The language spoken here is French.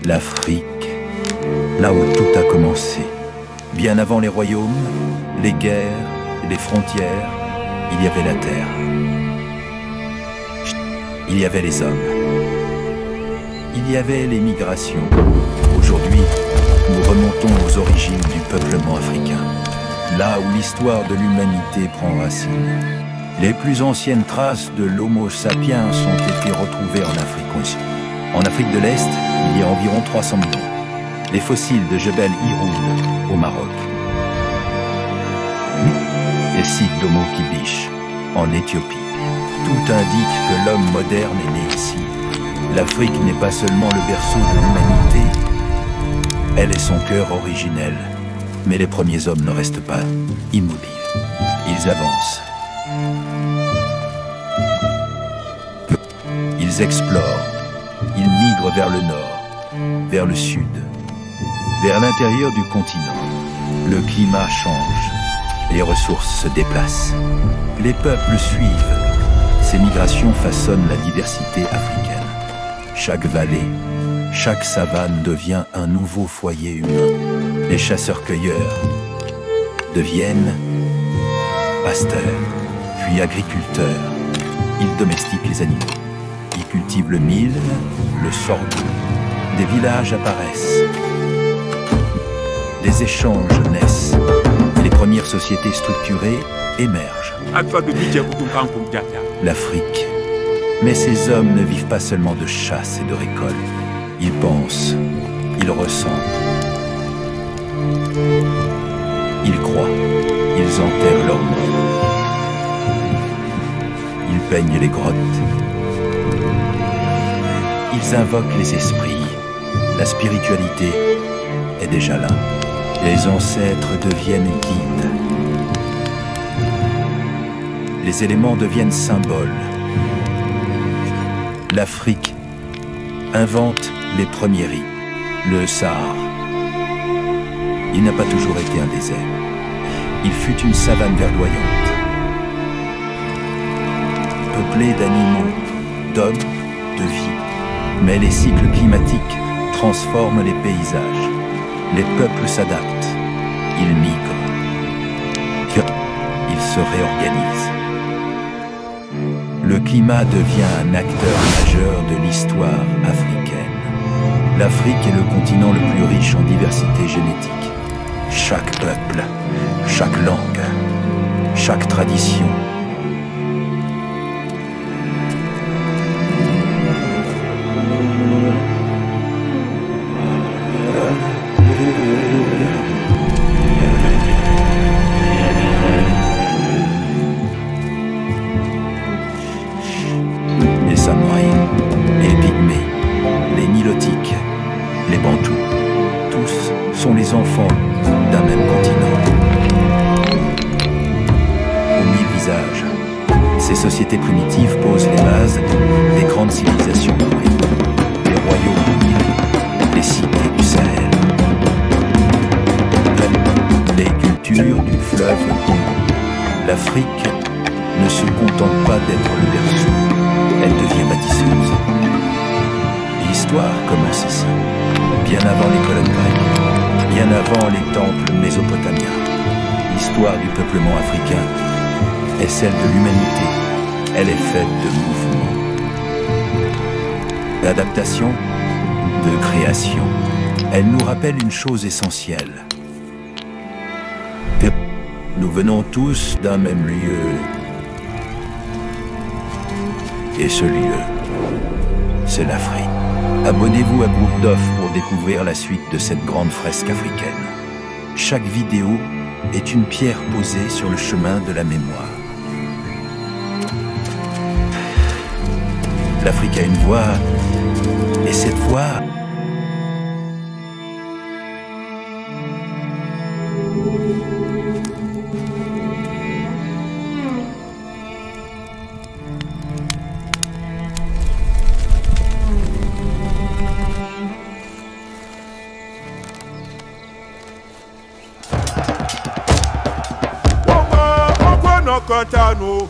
L'Afrique, là où tout a commencé. Bien avant les royaumes, les guerres, les frontières, il y avait la terre. Il y avait les hommes. Il y avait les migrations. Aujourd'hui, nous remontons aux origines du peuplement africain. Là où l'histoire de l'humanité prend racine. Les plus anciennes traces de l'Homo sapiens ont été retrouvées en Afrique aussi. En Afrique de l'Est, il y a environ 300 000 ans. Les fossiles de Jebel Irhoud au Maroc. Les sites d'Homo Kibish en Éthiopie. Tout indique que l'homme moderne est né ici. L'Afrique n'est pas seulement le berceau de l'humanité, elle est son cœur originel. Mais les premiers hommes ne restent pas immobiles. Ils avancent. Ils explorent. Ils migrent vers le nord, vers le sud, vers l'intérieur du continent. Le climat change. Les ressources se déplacent. Les peuples suivent. Ces migrations façonnent la diversité africaine. Chaque vallée, chaque savane devient un nouveau foyer humain. Les chasseurs-cueilleurs deviennent pasteurs, puis agriculteurs. Ils domestiquent les animaux. Ils cultivent le mil, le sorgho. Des villages apparaissent. Des échanges naissent. Les premières sociétés structurées émergent. L'Afrique. Mais ces hommes ne vivent pas seulement de chasse et de récolte. Ils pensent, ils ressentent. Ils croient, ils enterrent leurs morts. Ils peignent les grottes. Ils invoquent les esprits. La spiritualité est déjà là. Les ancêtres deviennent guides. Les éléments deviennent symboles. L'Afrique invente les premiers rites. Le Sahara. Il n'a pas toujours été un désert. Il fut une savane verdoyante. Peuplée d'animaux, d'hommes, de vie. Mais les cycles climatiques transforment les paysages. Les peuples s'adaptent. Ils migrent. Ils se réorganisent. Le climat devient un acteur majeur de l'histoire africaine. L'Afrique est le continent le plus riche en diversité génétique. Chaque peuple, chaque langue, chaque tradition. Les Samouraïs, les Pygmées, les Nilotiques, les Bantous, tous sont les enfants d'un même continent. Aux mille visages, ces sociétés primitives posent les bases des grandes civilisations dorées, les royaumes, les cités du Sahel, les cultures du fleuve Congo. L'Afrique ne se contente pas d'être le berceau, elle devient bâtisseuse. L'histoire commence ici, bien avant les colonnes grecques, bien avant les temples mésopotamiens. L'histoire du peuplement africain est celle de l'humanité. Elle est faite de mouvements, d'adaptation, de création. Elle nous rappelle une chose essentielle. Nous venons tous d'un même lieu. Et ce lieu, c'est l'Afrique. Abonnez-vous à Groupe Dof pour découvrir la suite de cette grande fresque africaine. Chaque vidéo est une pierre posée sur le chemin de la mémoire. L'Afrique a une voix, et cette voix quant à nous.